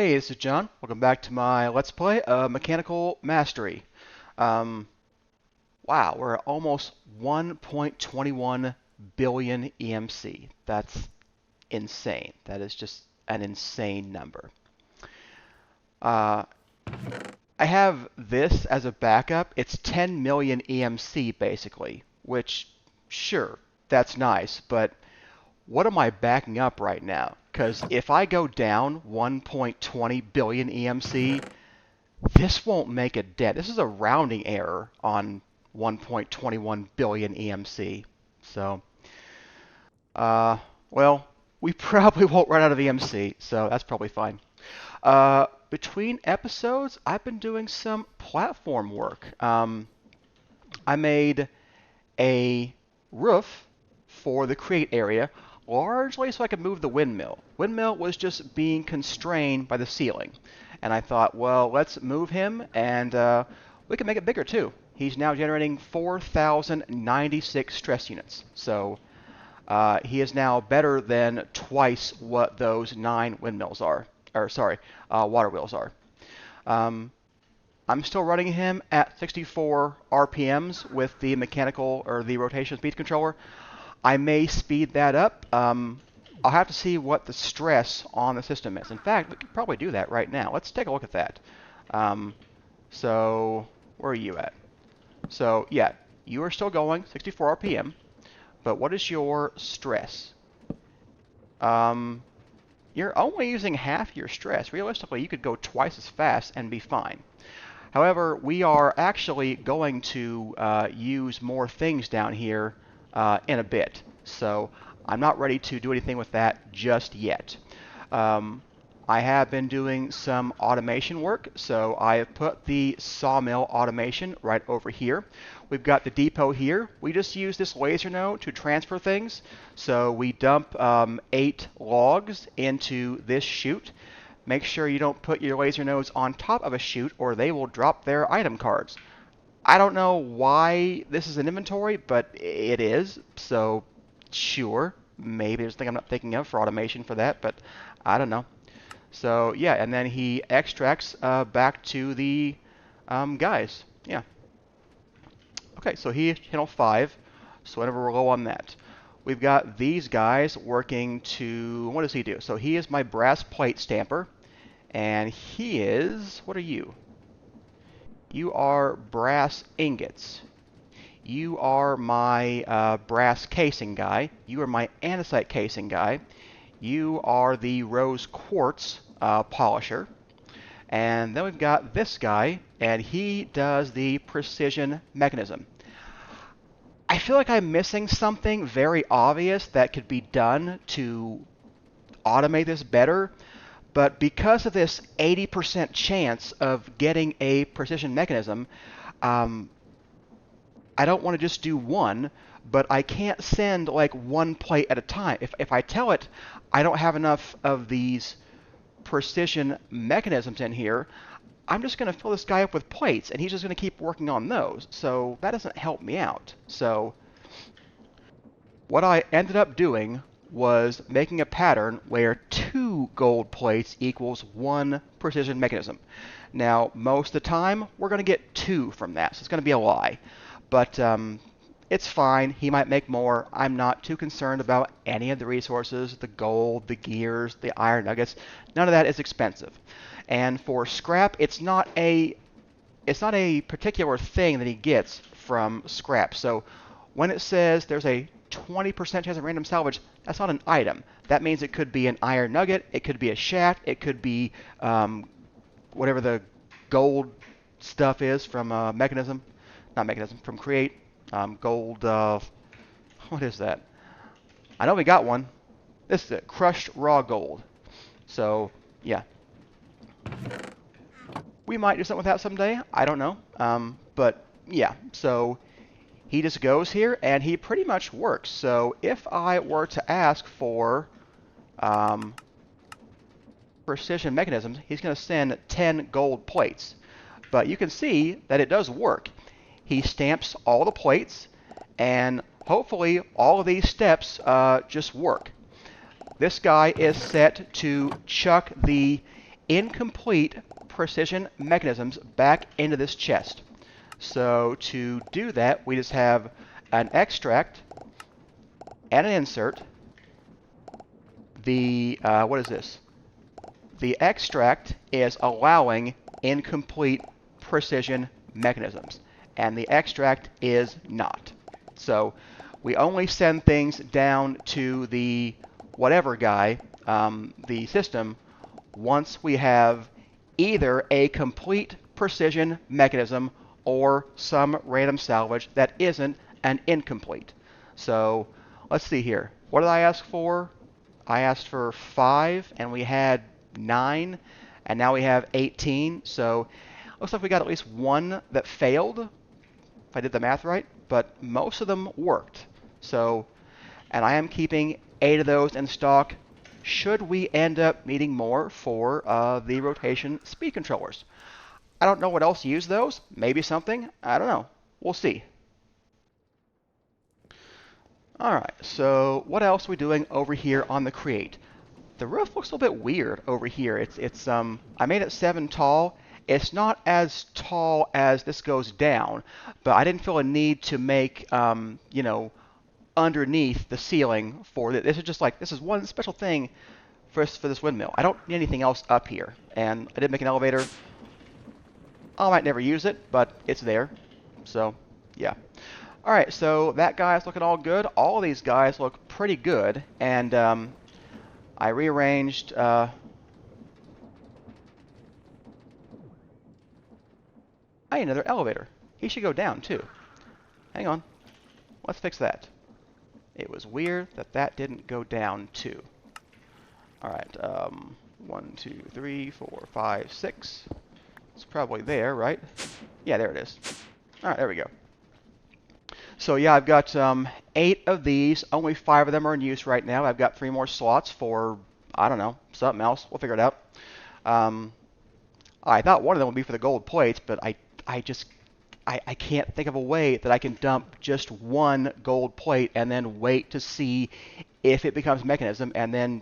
Hey, this is John. Welcome back to my Let's Play Mechanical Mastery. Um, wow, we're at almost 1.21 billion EMC. That's insane. That is just an insane number. Uh, I have this as a backup. It's 10 million EMC basically, which, sure, that's nice, but what am I backing up right now? Because if I go down 1.20 billion EMC, this won't make a dent. This is a rounding error on 1.21 billion EMC. So, uh, well, we probably won't run out of EMC, so that's probably fine. Between episodes, I've been doing some platform work. I made a roof for the create area, largely so I could move the windmill. Windmill was just being constrained by the ceiling. And I thought, well, let's move him, and we can make it bigger too. He's now generating 4,096 stress units. So he is now better than twice what those 9 windmills are, or sorry, water wheels are. Um, I'm still running him at 64 RPMs with the mechanical or the rotation speed controller. I may speed that up. I'll have to see what the stress on the system is. In fact, we could probably do that right now. Let's take a look at that. So where are you at? So yeah, you are still going 64 RPM, but what is your stress? You're only using half your stress. Realistically, you could go twice as fast and be fine. However, we are actually going to use more things down here in a bit. So I'm not ready to do anything with that just yet. I have been doing some automation work, so I have put the sawmill automation right over here. We've got the depot here. We just use this laser node to transfer things. So we dump 8 logs into this chute. Make sure you don't put your laser nodes on top of a chute or they will drop their item cards. I don't know why this is an inventory, but it is. So sure, maybe there's something I'm not thinking of for automation for that, but I don't know. So yeah, and then he extracts back to the guys. Yeah. Okay, so he hit channel 5, so whenever we're low on that. We've got these guys working to, what does he do? So he is my brass plate stamper, and he is, what are you? You are brass ingots. You are my brass casing guy. You are my andesite casing guy. You are the rose quartz polisher. And then we've got this guy, and he does the precision mechanism. I feel like I'm missing something very obvious that could be done to automate this better, but because of this 80% chance of getting a precision mechanism, I don't want to just do one, but I can't send like one plate at a time. If I tell it I don't have enough of these precision mechanisms in here, I'm just going to fill this guy up with plates, and he's just going to keep working on those. So that doesn't help me out. So what I ended up doing was making a pattern where 2 gold plates equals 1 precision mechanism. Now, most of the time, we're going to get 2 from that, so it's going to be a lie. But it's fine. He might make more. I'm not too concerned about any of the resources, the gold, the gears, the iron nuggets. None of that is expensive. And for scrap, it's not a particular thing that he gets from scrap. So when it says there's a 20% chance of random salvage, that's not an item. That means it could be an iron nugget, it could be a shaft, it could be whatever the gold stuff is from mechanism, not mechanism, from create. Gold, what is that? I know we got one. This is it, crushed raw gold. So yeah, we might do something with that someday. I don't know. But yeah, so he just goes here and he pretty much works. So if I were to ask for precision mechanisms, he's going to send 10 gold plates. But you can see that it does work. He stamps all the plates, and hopefully all of these steps just work. This guy is set to chuck the incomplete precision mechanisms back into this chest. So to do that, we just have an extract and an insert. What is this? The extract is allowing incomplete precision mechanisms, and the extract is not. So we only send things down to the whatever guy, the system, once we have either a complete precision mechanism or some random salvage that isn't an incomplete. So let's see here. What did I ask for? I asked for 5, and we had 9, and now we have 18. So looks like we got at least one that failed, if I did the math right, but most of them worked. So, and I am keeping 8 of those in stock should we end up needing more for the rotation speed controllers. I don't know what else to use those. Maybe something. I don't know. We'll see. Alright, so what else are we doing over here on the Create? The roof looks a little bit weird over here. I made it 7 tall. It's not as tall as this goes down, but I didn't feel a need to make, underneath the ceiling for this. This is one special thing for this windmill. I don't need anything else up here. And I did make an elevator. I might never use it, but it's there. So, yeah. Alright, so that guy's looking all good. All of these guys look pretty good. And I rearranged... I need another elevator. He should go down, too. Hang on. Let's fix that. It was weird that that didn't go down, too. Alright, 1, 2, 3, 4, 5, 6. It's probably there, right? Yeah, there it is. Alright, there we go. So yeah, I've got 8 of these. Only 5 of them are in use right now. I've got 3 more slots for, I don't know, something else. We'll figure it out. I thought one of them would be for the gold plates, but I can't think of a way that I can dump just one gold plate and then wait to see if it becomes mechanism and then,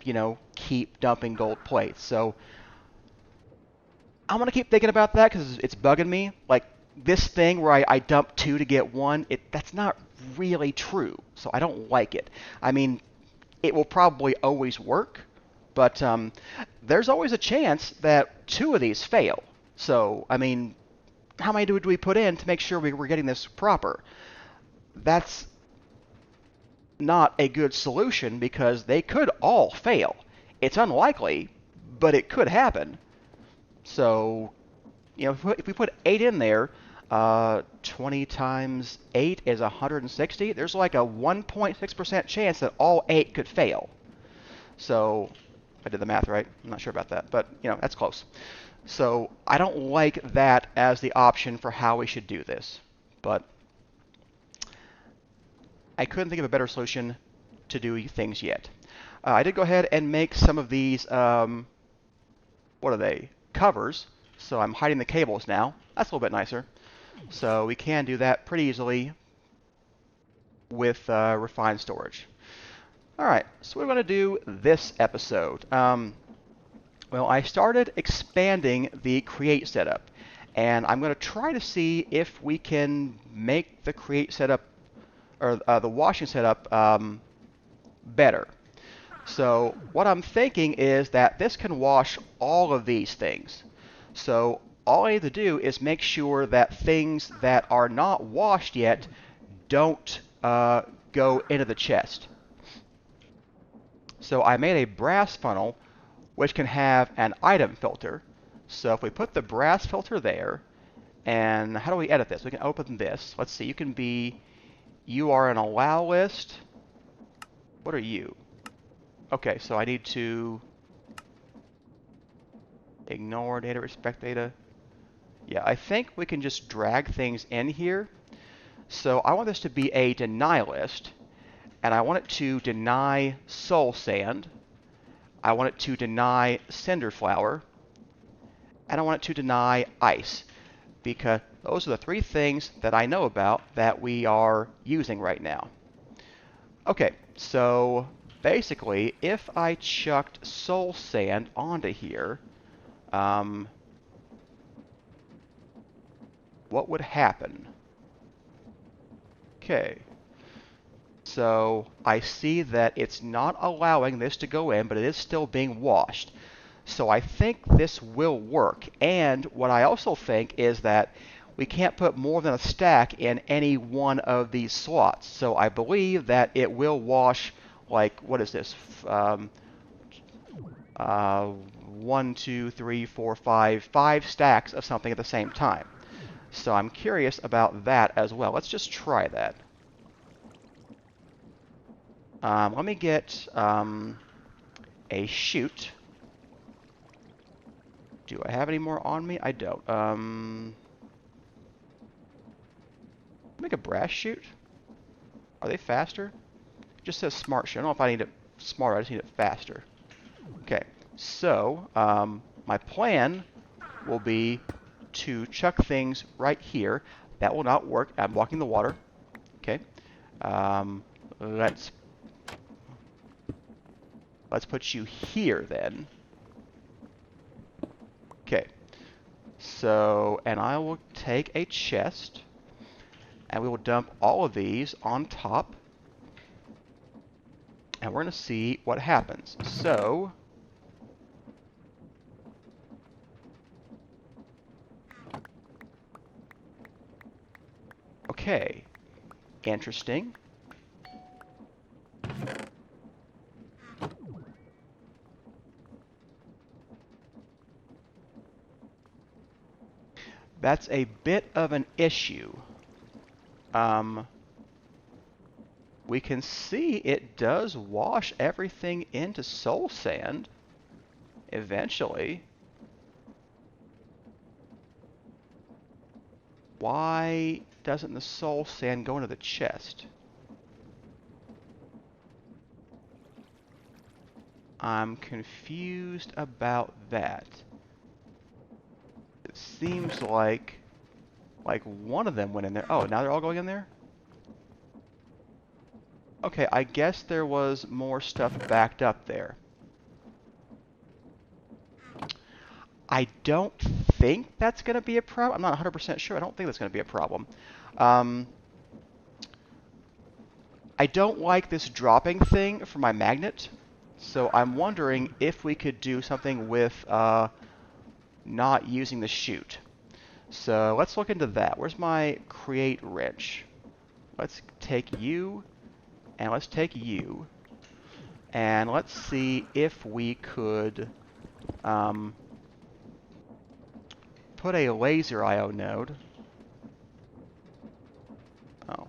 keep dumping gold plates. So I'm going to keep thinking about that because it's bugging me. Like this thing where I dump 2 to get 1, that's not really true. So I don't like it. I mean, it will probably always work, but there's always a chance that 2 of these fail. So, I mean, how many do we put in to make sure we're getting this proper? That's not a good solution because they could all fail. It's unlikely, but it could happen. So, if we put 8 in there, 20 times 8 is 160. There's like a 1.6% chance that all 8 could fail. So, I did the math right. I'm not sure about that, but, that's close. So I don't like that as the option for how we should do this. But I couldn't think of a better solution to do things yet. I did go ahead and make some of these, what are they? Covers. So I'm hiding the cables now. That's a little bit nicer. So we can do that pretty easily with refined storage. Alright, so what we're going to do this episode. Well, I started expanding the Create setup, and I'm going to try to see if we can make the Create setup, or the washing setup, better. So what I'm thinking is that this can wash all of these things. So all I need to do is make sure that things that are not washed yet don't go into the chest. So I made a brass funnel which can have an item filter. So if we put the brass filter there, and how do we edit this? We can open this. Let's see, you are an allow list. What are you? Okay, so I need to ignore data, respect data. Yeah, I think we can just drag things in here. So I want this to be a deny list, and I want it to deny soul sand. I want it to deny cinder flour, and I want it to deny ice, because those are the 3 things that I know about that we are using right now. Okay, so basically, if I chucked soul sand onto here, what would happen? Okay. So I see that it's not allowing this to go in, but it is still being washed. So I think this will work. And what I also think is that we can't put more than a stack in any one of these slots. So I believe that it will wash, like, what is this? Uh, 1, 2, 3, 4, 5 stacks of something at the same time. So I'm curious about that as well. Let's just try that. Let me get a chute. Do I have any more on me? I don't. Make a brass chute? Are they faster? It just says smart chute. I don't know if I need it smarter. I just need it faster. Okay. So, my plan will be to chuck things right here. That will not work. I'm blocking the water. Okay. Let's put you here then. Okay. So, and I will take a chest, and we will dump all of these on top, and we're going to see what happens. So, okay, interesting. That's a bit of an issue. We can see it does wash everything into soul sand eventually. Why doesn't the soul sand go into the chest? I'm confused about that. It seems like one of them went in there. Oh, now they're all going in there? Okay, I guess there was more stuff backed up there. I don't think that's going to be a problem. I'm not 100% sure. I don't think that's going to be a problem. I don't like this dropping thing for my magnet, so I'm wondering if we could do something with not using the chute. So let's look into that. Where's my create wrench? Let's take you, and let's take you, and let's see if we could put a laser IO node. Oh.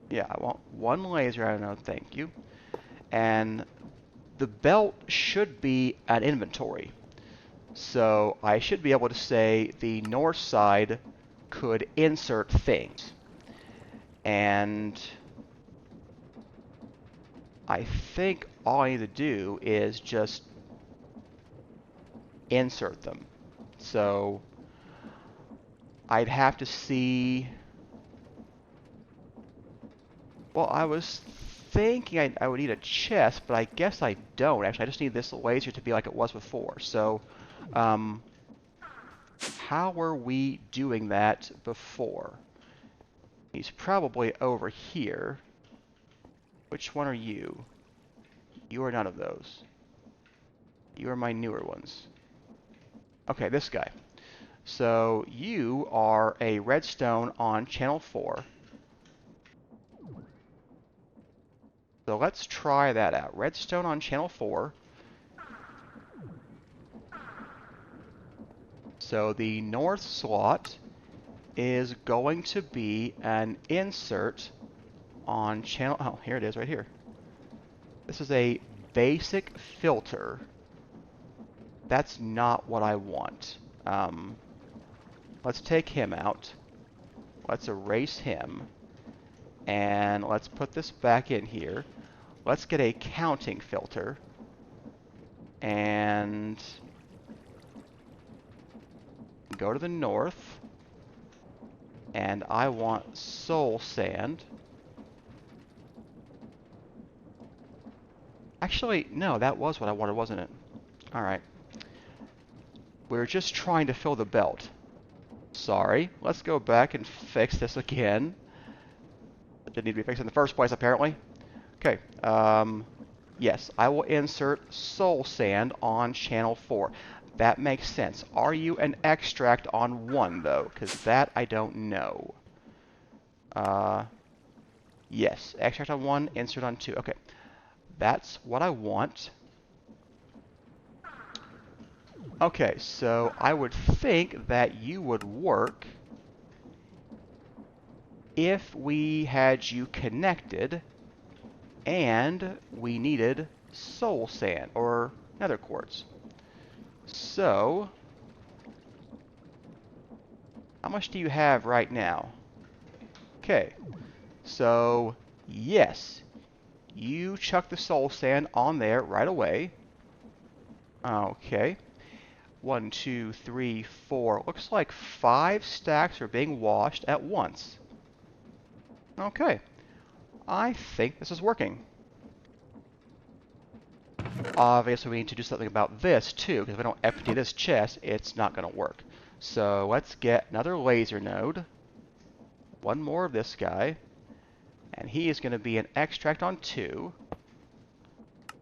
Yeah, I want one laser IO node, thank you. And the belt should be an inventory. So I should be able to say the north side could insert things. And I think all I need to do is just insert them. So I'd have to see... Well, I was thinking I would need a chest, but I guess I don't. Actually, I just need this laser to be like it was before. So, how were we doing that before? He's probably over here. Which one are you? You are none of those. You are my newer ones. Okay, this guy. So, you are a redstone on channel 4. So let's try that out. Redstone on channel 4. So the north slot is going to be an insert on channel... Oh, here it is right here. This is a basic filter. That's not what I want. Let's take him out. Let's erase him. And let's put this back in here. Let's get a counting filter. And go to the north. And I want soul sand. Actually, no, that was what I wanted, wasn't it? All right. We're just trying to fill the belt. Sorry. Let's go back and fix this again. It didn't need to be fixed in the first place, apparently. Okay. Yes, I will insert soul sand on channel 4. That makes sense. Are you an extract on 1, though? Because that I don't know. Yes, extract on 1, insert on 2. Okay, that's what I want. Okay, so I would think that you would work if we had you connected and we needed soul sand or nether quartz. So, how much do you have right now? Okay, so yes, you chuck the soul sand on there right away. Okay. 1, 2, 3, 4. Looks like 5 stacks are being washed at once. Okay. I think this is working. Obviously, we need to do something about this, too, because if we don't empty this chest, it's not going to work. So let's get another laser node. One more of this guy. And he is going to be an extract on 2.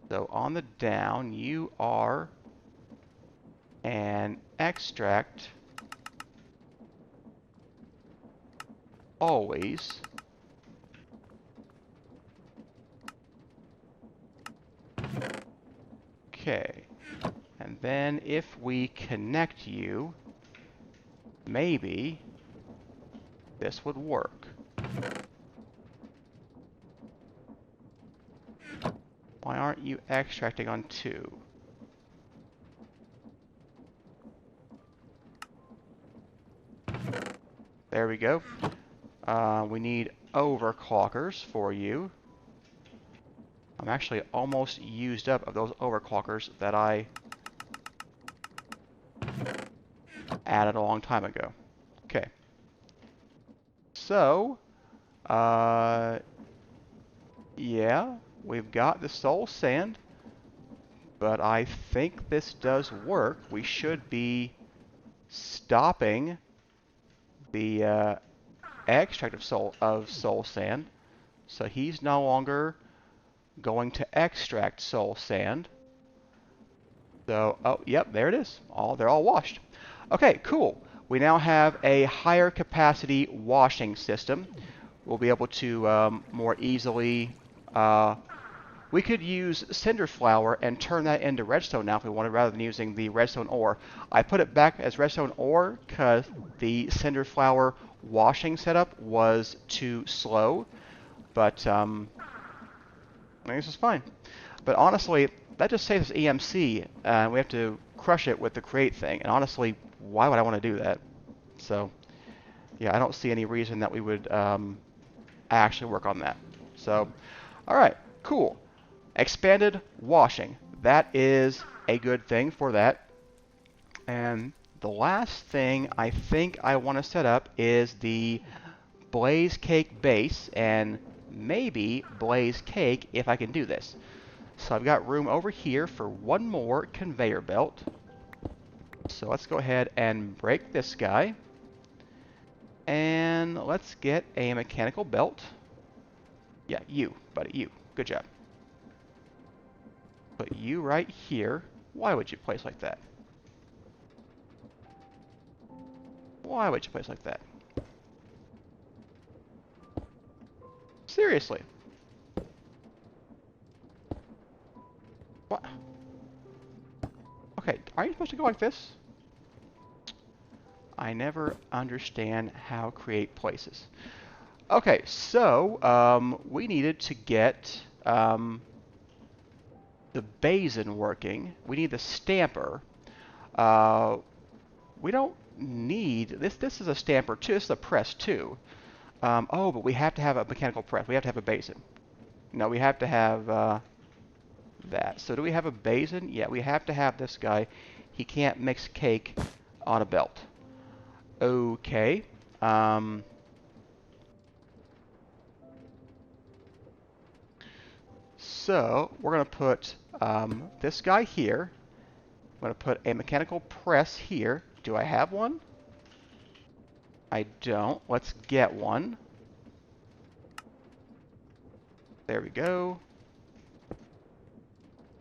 So on the down, you are an extract always. Okay. And then if we connect you, maybe this would work. Why aren't you extracting on 2? There we go. We need overclockers for you. I'm actually almost used up of those overclockers that I added a long time ago. Okay. So, yeah, we've got the soul sand, but I think this does work. We should be stopping the extract of soul sand, so he's no longer going to extract soul sand. So, oh, yep, there it is. They're all washed. Okay, cool. We now have a higher capacity washing system. We'll be able to more easily. We could use cinder flour and turn that into redstone now if we wanted, rather than using the redstone ore. I put it back as redstone ore because the cinder flour washing setup was too slow. But I think this is fine. But honestly, that just saves us EMC. We have to crush it with the create thing. And honestly, why would I want to do that? So, yeah, I don't see any reason that we would actually work on that. So, all right, cool. Expanded washing. That is a good thing for that. And the last thing I think I want to set up is the blaze cake base, and maybe blaze cake if I can do this. So I've got room over here for one more conveyor belt. So let's go ahead and break this guy. And let's get a mechanical belt. Yeah, you, buddy, you. Good job. Put you right here. Why would you place like that? Why would you place like that? Seriously. What? Okay, are you supposed to go like this? I never understand how create places. Okay, so we needed to get the basin working. We need the stamper. We don't need this. This is a stamper too. This is a press too. Oh, but we have to have a mechanical press. We have to have a basin. No, we have to have that. So do we have a basin? Yeah, we have to have this guy. He can't mix cake on a belt. Okay. So we're going to put this guy here, I'm going to put a mechanical press here. Do I have one? I don't. Let's get one. There we go.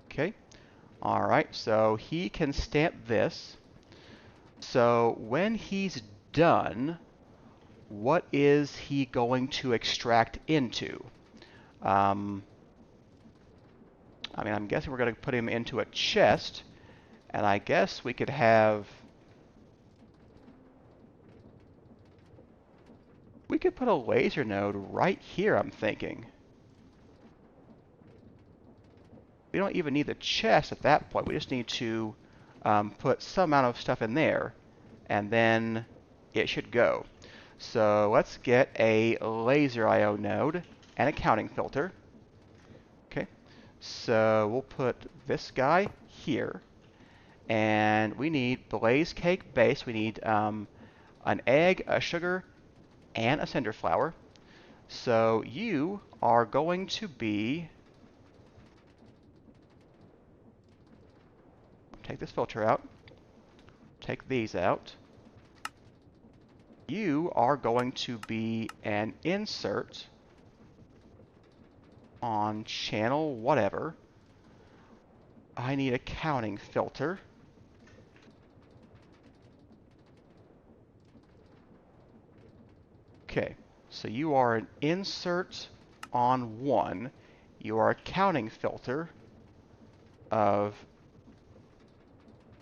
Okay. All right, so he can stamp this. So when he's done, what is he going to extract into? I mean, I'm guessing we're going to put him into a chest, and I guess we could have... We could put a laser node right here, I'm thinking. We don't even need the chest at that point. We just need to put some amount of stuff in there, and then it should go. So let's get a laser I/O node and a counting filter. Okay, so we'll put this guy here, and we need blaze cake base. We need an egg, a sugar, and a cinder flower. So you are going to be... Take this filter out. Take these out. You are going to be an insert on channel whatever. I need a counting filter. Okay, so you are an insert on 1. You are a counting filter of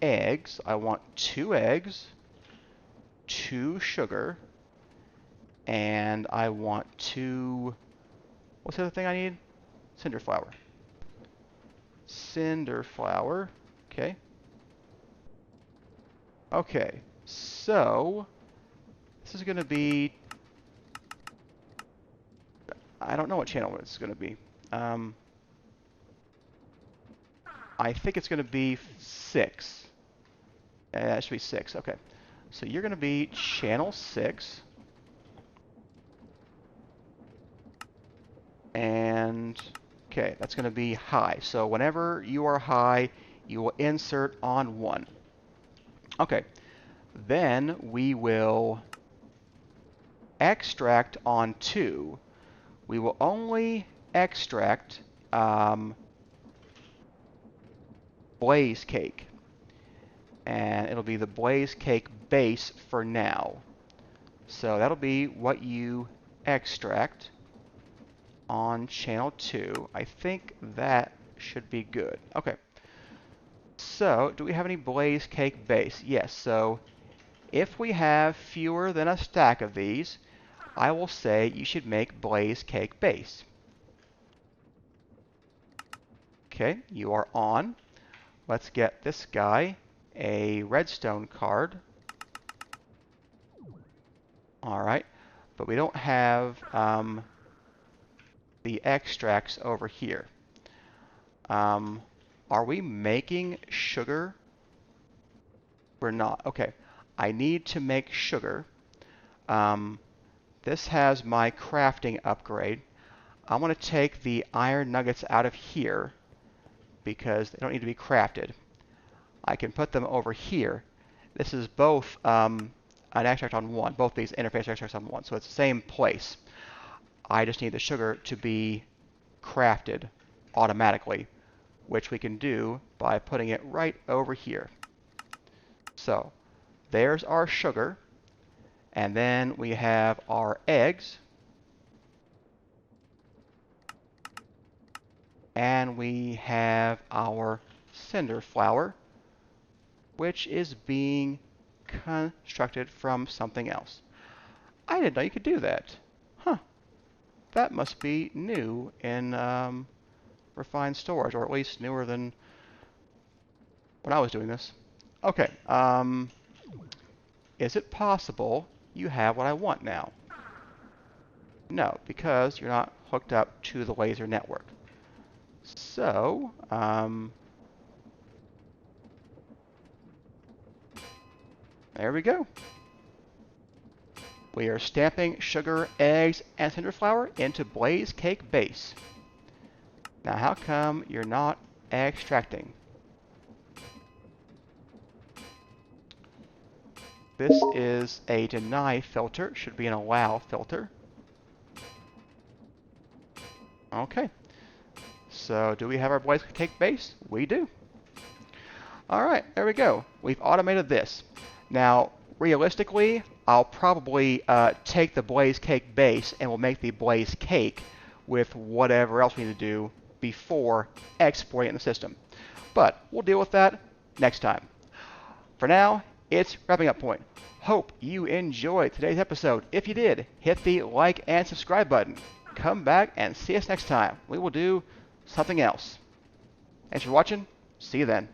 eggs. I want 2 eggs, 2 sugar, and I want 2... What's the other thing I need? Cinder flower. Cinder flower. Okay. Okay, so this is going to be... I don't know what channel it's going to be. I think it's going to be 6. That should be 6. Okay. So you're going to be channel 6. And, okay, that's going to be high. So whenever you are high, you will insert on 1. Okay. Then we will extract on 2. We will only extract blaze cake. And it'll be the blaze cake base for now. So that'll be what you extract on channel 2. I think that should be good. Okay. So, do we have any blaze cake base? Yes. So, if we have fewer than a stack of these, I will say you should make blaze cake base. Okay, you are on. Let's get this guy a redstone card. Alright, but we don't have the extracts over here. Are we making sugar? We're not. Okay, I need to make sugar. This has my crafting upgrade. I want to take the iron nuggets out of here because they don't need to be crafted. I can put them over here. This is both an extract on 1, both these interface extracts on 1, so it's the same place. I just need the sugar to be crafted automatically, which we can do by putting it right over here. So there's our sugar, and then we have our eggs, and we have our cinder flower, which is being constructed from something else. I didn't know you could do that. Huh. That must be new in refined storage, or at least newer than when I was doing this. Okay. Is it possible you have what I want now? No, because you're not hooked up to the laser network. So, there we go. We are stamping sugar, eggs, and cinder flower into blaze cake base. Now, how come you're not extracting? This is a deny filter. Should be an allow filter. Okay. So do we have our blaze cake base? We do. All right, there we go. We've automated this. Now, realistically, I'll probably take the blaze cake base and we'll make the blaze cake with whatever else we need to do before exporting it in the system. But we'll deal with that next time. For now, it's wrapping up point. Hope you enjoyed today's episode. If you did, hit the like and subscribe button. Come back and see us next time. We will do something else. Thanks for watching. See you then.